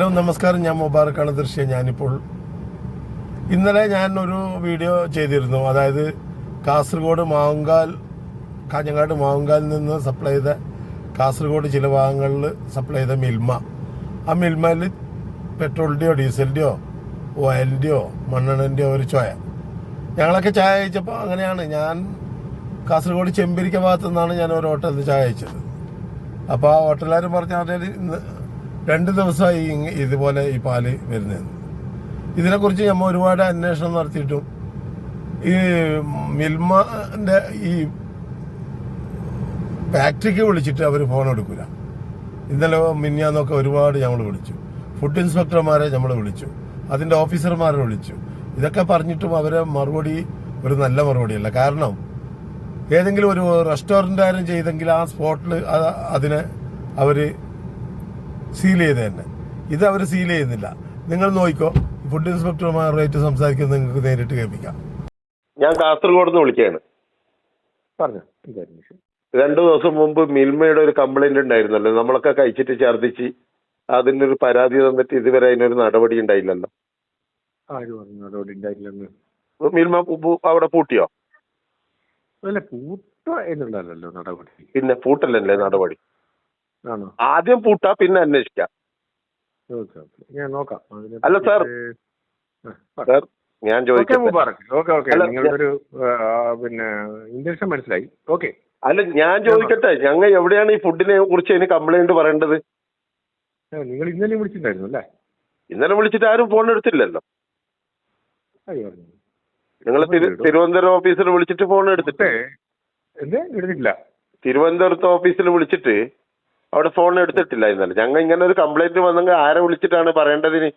Hello നമസ്കാരം, ഞാൻ മുബാറക്കാണ് ദൃശ്യം. ഇന്നലെ ഞാൻ ഒരു വീഡിയോ ചെയ്തിരുന്നു. അതായത് കാസർഗോഡ് കാഞ്ഞങ്ങാട് മാവുങ്കാലിൽ നിന്ന് സപ്ലൈ ചെയ്ത കാസർഗോഡ് ചില ഭാഗങ്ങളിൽ സപ്ലൈ ചെയ്ത മിൽമ. ആ മിൽമയിൽ പെട്രോളിൻ്റെയോ ഡീസലിൻ്റെയോ ഓയിലിൻ്റെയോ മണ്ണെണ്ണൻ്റെയോ ഒരു ചോയ. ഞങ്ങളൊക്കെ ചായ കഴിച്ചപ്പോൾ അങ്ങനെയാണ്. ഞാൻ കാസർഗോഡ് ചെമ്പിരിക്ക ഭാഗത്തു നിന്നാണ് ഞാൻ ഒരു ഹോട്ടലിൽ നിന്ന് ചായ കഴിച്ചത്. അപ്പോൾ ആ ഹോട്ടലുകാർ പറഞ്ഞ ഇന്ന് 2 ദിവസമായി ഇതുപോലെ ഈ പാല് വരുന്നത്. ഇതിനെക്കുറിച്ച് നമ്മൾ ഒരുപാട് അന്വേഷണം നടത്തിയിട്ടും ഈ മിൽമൻ്റെ ഈ ഫാക്ടറിക്ക് വിളിച്ചിട്ട് അവർ ഫോൺ എടുക്കില്ല. ഇന്നലെ മിനിഞ്ഞാന്നൊക്കെ ഒരുപാട് ഞങ്ങൾ വിളിച്ചു. ഫുഡ് ഇൻസ്പെക്ടർമാരെ നമ്മൾ വിളിച്ചു, അതിൻ്റെ ഓഫീസർമാരെ വിളിച്ചു. ഇതൊക്കെ പറഞ്ഞിട്ടും അവരെ മറുപടി ഒരു നല്ല മറുപടിയല്ല. കാരണം ഏതെങ്കിലും ഒരു റെസ്റ്റോറൻറ്റുകാരൻ ചെയ്തെങ്കിൽ ആ സ്പോട്ടിൽ അതിനെ അവർ സീൽ ചെയ്ത് തന്നെ. ഇത് അവർ സീൽ ചെയ്യുന്നില്ല. നിങ്ങൾ നോക്കിക്കോ, ഫുഡ് ഇൻസ്പെക്ടർമാരുമായിട്ട് സംസാരിക്കുന്നത് നിങ്ങൾക്ക് നേരിട്ട് കേൾപ്പിക്കാം. ഞാൻ കാസർഗോഡ് നിന്ന് വിളിക്കുകയാണ്. പറഞ്ഞു. 2 ദിവസം മുമ്പ് മിൽമയുടെ ഒരു കംപ്ലൈന്റ് ഉണ്ടായിരുന്നല്ലോ, നമ്മളൊക്കെ കഴിച്ചിട്ട് ഛർദിച്ച് അതിനൊരു പരാതി തന്നിട്ട് ഇതുവരെ അതിനൊരു നടപടി ഉണ്ടായില്ലല്ലോ. ആര് പറഞ്ഞു നടപടി ഉണ്ടായില്ലെന്ന്? മിൽമ അവിടെ പൂട്ടിയോ? അല്ല, പൂട്ട എന്നുള്ളതല്ലോ നടപടി. പിന്നെ പൂട്ടല്ലേ നടപടി? ആണോ? ആദ്യം പൂട്ടാ, പിന്നെ അന്വേഷിക്കാം. ഓക്കെ ഓക്കെ, ഞാൻ നോക്കാം. അല്ല സാർ, സാർ ഞാൻ ചോദിക്കട്ടെ? നിങ്ങളുടെ ഒരു പിന്നെ ഇന്റൻഷൻ മനസ്സിലായി. ഓക്കെ. അല്ല, ഞാൻ ചോദിക്കട്ടെ, ഞങ്ങൾ എവിടെയാണ് ഈ ഫുഡിനെ കുറിച്ച് അതിന് കംപ്ലൈന്റ് പറയേണ്ടത്? നിങ്ങൾ ഇന്നലെ വിളിച്ചിട്ടുണ്ടായിരുന്നു അല്ലേ? ഇന്നലെ വിളിച്ചിട്ട് ആരും ഫോൺ എടുത്തില്ലല്ലോ. അയ്യോ, നിങ്ങൾ തിരുവനന്തപുരം ഓഫീസിൽ വിളിച്ചിട്ട് ഫോൺ എടുത്തിട്ട് എടുത്തിട്ടില്ല. തിരുവനന്തപുരത്ത് ഓഫീസിൽ വിളിച്ചിട്ട് അവിടെ ഫോൺ എടുത്തിട്ടില്ല ഇന്നലെ. ഞങ്ങൾ ഇങ്ങനെ ഒരു കംപ്ലൈന്റ് വന്നെങ്കിൽ ആരെ വിളിച്ചിട്ടാണ് പറയേണ്ടതിന്?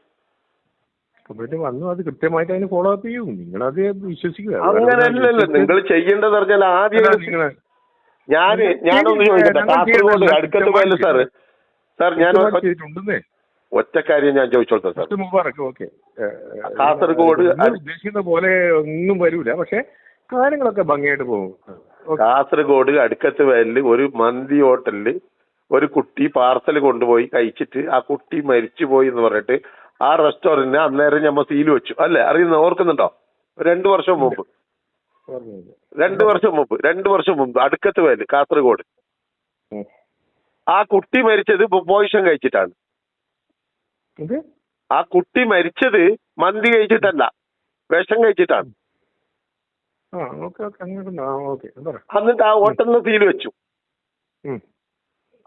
കംപ്ലൈന്റ് വന്നു, അത് കൃത്യമായിട്ട് അതിന് ഫോളോ അപ്പ് ചെയ്യും. നിങ്ങളത് വിശ്വസിക്കുക. അങ്ങനെയല്ലല്ലോ നിങ്ങൾ ചെയ്യേണ്ടത്. പറഞ്ഞാൽ ആദ്യം ഞാനൊന്ന് ചോദിക്കട്ടെ, കാസർഗോഡ് അടുക്കത്ത് പോയല്ലോ സാറ്. സാർ ഞാൻ ഒറ്റ കാര്യം ഞാൻ ചോദിച്ചോളൂ സാർ. കാസർഗോഡ് ഉദ്ദേശിക്കുന്ന പോലെ ഒന്നും വരൂല, പക്ഷെ കാര്യങ്ങളൊക്കെ ഭംഗിയായിട്ട് പോകും. കാസർഗോഡ് അടുക്കത്ത് വയലില് ഒരു മന്തി ഹോട്ടലില് ഒരു കുട്ടി പാർസൽ കൊണ്ടുപോയി കഴിച്ചിട്ട് ആ കുട്ടി മരിച്ചുപോയി എന്ന് പറഞ്ഞിട്ട് ആ റെസ്റ്റോറന്റിന് അന്നേരം ഞമ്മ സീൽ വെച്ചു അല്ലേ? ഓർക്കുന്നുണ്ടോ? 2 വർഷം മുമ്പ് 2 വർഷം മുമ്പ് അടുക്കത്ത് വയല് കാസർഗോഡ്. ആ കുട്ടി മരിച്ചത് പോയിഷൻ കഴിച്ചിട്ടാണ്. ആ കുട്ടി മരിച്ചത് മന്തി കഴിച്ചിട്ടല്ല, വിഷം കഴിച്ചിട്ടാണ്. എന്നിട്ട് ആ ഹോട്ടലിന് സീൽ വെച്ചു.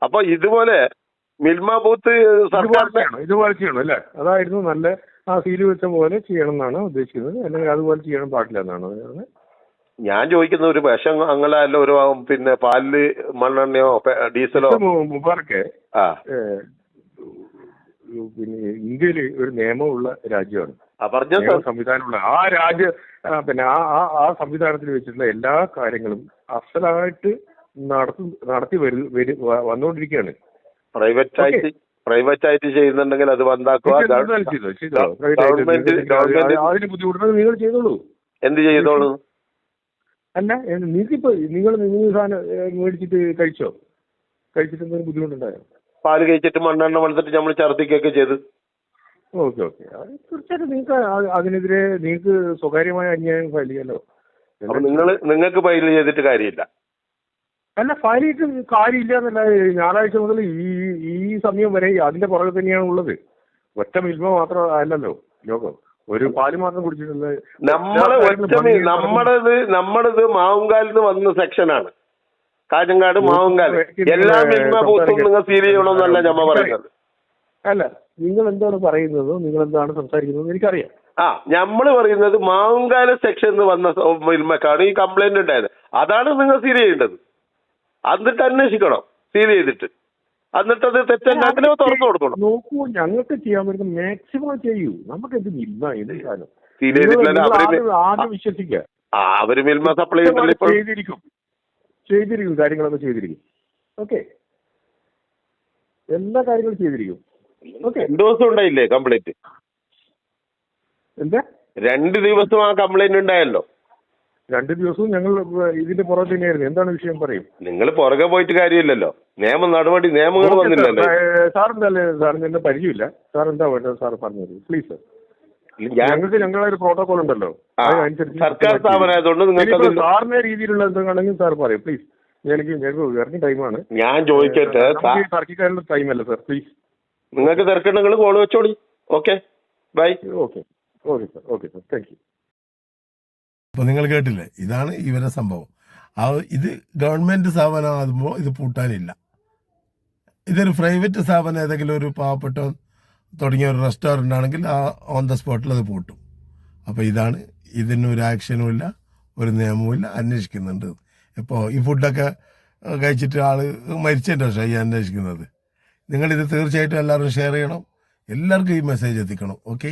അപ്പൊ ഇതുപോലെ മിൽമ ബൂത്ത് ഇതുപോലെ ചെയ്യണം അല്ലേ? അതായിരുന്നു നല്ല. ആ സീല് വെച്ച പോലെ ചെയ്യണം എന്നാണ് ഉദ്ദേശിക്കുന്നത്, അല്ലെങ്കിൽ അതുപോലെ ചെയ്യണം പാടില്ല എന്നാണ് ഞാൻ ചോദിക്കുന്നത്. ഒരു വിഷം അങ്ങനല്ല, ഒരു പിന്നെ പാലില് മണ്ണെണ്ണയോ ഡീസലോ? മുബാറക്കെ, പിന്നെ ഇന്ത്യയില് ഒരു നിയമമുള്ള രാജ്യമാണ്, സംവിധാനമുള്ള പിന്നെ ആ സംവിധാനത്തിൽ വെച്ചിട്ടുള്ള എല്ലാ കാര്യങ്ങളും അസലായിട്ട് നടത്തി വന്നുകൊണ്ടിരിക്കുകയാണ്. പ്രൈവറ്റ് ആയിട്ട് ചെയ്യുന്നുണ്ടെങ്കിൽ അത് ബന്ധാക്കുക. അതിന് ബുദ്ധിമുട്ടുന്നത് നിങ്ങൾ ചെയ്തോളൂ. എന്ത് ചെയ്തോളൂ? അല്ല, നിങ്ങൾക്കിപ്പോ നിങ്ങൾ സാധനം മേടിച്ചിട്ട് കഴിച്ചിട്ട് എന്തെങ്കിലും ബുദ്ധിമുട്ടുണ്ടായോ? പാല് കഴിച്ചിട്ട് മണ്ണെണ്ണ വളർത്തിട്ട് നമ്മൾ ഛർദിക്കൊക്കെ ചെയ്ത്. ഓക്കെ ഓക്കെ, തീർച്ചയായിട്ടും നിങ്ങൾക്ക് അതിനെതിരെ നിങ്ങൾക്ക് സ്വകാര്യമായ അന്യായം ഫയൽ ചെയ്യാലോ. അപ്പൊ നിങ്ങൾക്ക് ഫയൽ ചെയ്തിട്ട് കാര്യമില്ല? അല്ല, ഫയൽ ചെയ്തിട്ട് കാര്യമില്ല എന്നല്ല. ഞായറാഴ്ച മുതൽ ഈ സമയം വരെ അതിന്റെ പുറകെ തന്നെയാണ് ഉള്ളത്. ഒറ്റ മിൽമ മാത്രം അല്ലല്ലോ ലോകം. ഒരു പാല് മാത്രം കുടിച്ചിട്ടുള്ള നമ്മുടേത് മാവുങ്കാലിൽ നിന്ന് വന്ന സെക്ഷനാണ്. കാഞ്ഞങ്ങാട് മാവുങ്കാൽ എല്ലാ മിൽമ ബൂത്തും നിങ്ങൾ സീൽ ചെയ്യണമെന്നല്ല ഞമ്മ പറയുന്നത്. അല്ല, നിങ്ങൾ എന്താണ് പറയുന്നത്, നിങ്ങൾ എന്താണ് സംസാരിക്കുന്നത് എനിക്കറിയാം. ഞമ്മള് പറയുന്നത് മാവുങ്കാല സെക്ഷനിൽ വന്ന മിൽമക്കാണ് ഈ കംപ്ലൈന്റ് ഉണ്ടായത്. അതാണ് നിങ്ങൾ സീൽ ചെയ്യേണ്ടത്. എന്നിട്ട് അന്വേഷിക്കണം സീൽ ചെയ്തിട്ട്. എന്നിട്ട് അത് തെറ്റുണ്ടെങ്കിൽ തുറന്നു കൊടുക്കണം. നോക്കൂ, ഞങ്ങൾക്ക് ചെയ്യാൻ പറ്റുന്ന മാക്സിമം ചെയ്യൂ. നമുക്ക് എന്ത് മിൽമ കാലം സീൽ ചെയ്തിട്ടില്ല. ആദ്യം വിശ്വസിക്കുക. അവര് മിൽമ സപ്ലൈ ചെയ്തിരിക്കും കാര്യങ്ങളൊക്കെ ചെയ്തിരിക്കും. ഓക്കെ, എല്ലാ കാര്യങ്ങളും ചെയ്തിരിക്കും. ഓക്കെ, 2 ദിവസം ഉണ്ടായില്ലേ കംപ്ലൈന്റ്? എന്താ 2 ദിവസം ആ കംപ്ലൈന്റ് ഉണ്ടായല്ലോ. 2 ദിവസവും ഞങ്ങൾ ഇതിന്റെ പുറകെ തന്നെയായിരുന്നു. എന്താണ് വിഷയം പറയും. നിങ്ങൾ പുറകെ പോയിട്ട് കാര്യമില്ലല്ലോ. നിയമങ്ങൾ വന്നില്ലല്ലോ. സാർ എന്തായാലും സാറിന് എന്നെ പരിചയമില്ല. സാർ എന്താ വേണ്ടത് സാർ പറഞ്ഞത് പ്ലീസ് സാർ. ഞങ്ങൾക്ക് ഞങ്ങളുടെ ഒരു പ്രോട്ടോകോൾ ഉണ്ടല്ലോ, അതിനനുസരിച്ച് സർക്കാർ സ്ഥാപനമായതുകൊണ്ട് നിങ്ങൾക്ക് സാറിന്റെ രീതിയിലുള്ള എന്തെങ്കിലും സാർ പറയും പ്ലീസ്. ഞങ്ങൾക്ക് ഇറങ്ങിയ ടൈമാണ്. ഞാൻ ചോദിക്കട്ടെ, തർക്കിക്കാനുള്ള ടൈമല്ല സാർ, പ്ലീസ്. നിങ്ങൾക്ക് തിരക്കുണ്ടെങ്കിൽ കോള് വെച്ചോളി. Okay, bye. Okay okay sir, okay sir, thank you. അപ്പോൾ നിങ്ങൾ കേട്ടില്ലേ, ഇതാണ് ഇവരെ സംഭവം. ഇത് ഗവൺമെൻറ് സ്ഥാപനമാകുമ്പോൾ ഇത് പൂട്ടാനില്ല. ഇതൊരു പ്രൈവറ്റ് സ്ഥാപനം, ഏതെങ്കിലും ഒരു പാവപ്പെട്ട തുടങ്ങിയ ഒരു റെസ്റ്റോറൻ്റ് ആണെങ്കിൽ ഓൺ ദ സ്പോട്ടിൽ അത് പൂട്ടും. അപ്പോൾ ഇതിനൊരു ആക്ഷനും ഇല്ല, ഒരു നിയമവും ഇല്ല. അന്വേഷിക്കുന്നുണ്ട്. ഇപ്പോൾ ഈ ഫുഡൊക്കെ കഴിച്ചിട്ട് ആൾ മരിച്ചതിൻ്റെ ശേഷം ഈ അന്വേഷിക്കുന്നത്. നിങ്ങളിത് തീർച്ചയായിട്ടും എല്ലാവരും ഷെയർ ചെയ്യണം. എല്ലാവർക്കും ഈ മെസ്സേജ് എത്തിക്കണം. ഓക്കെ.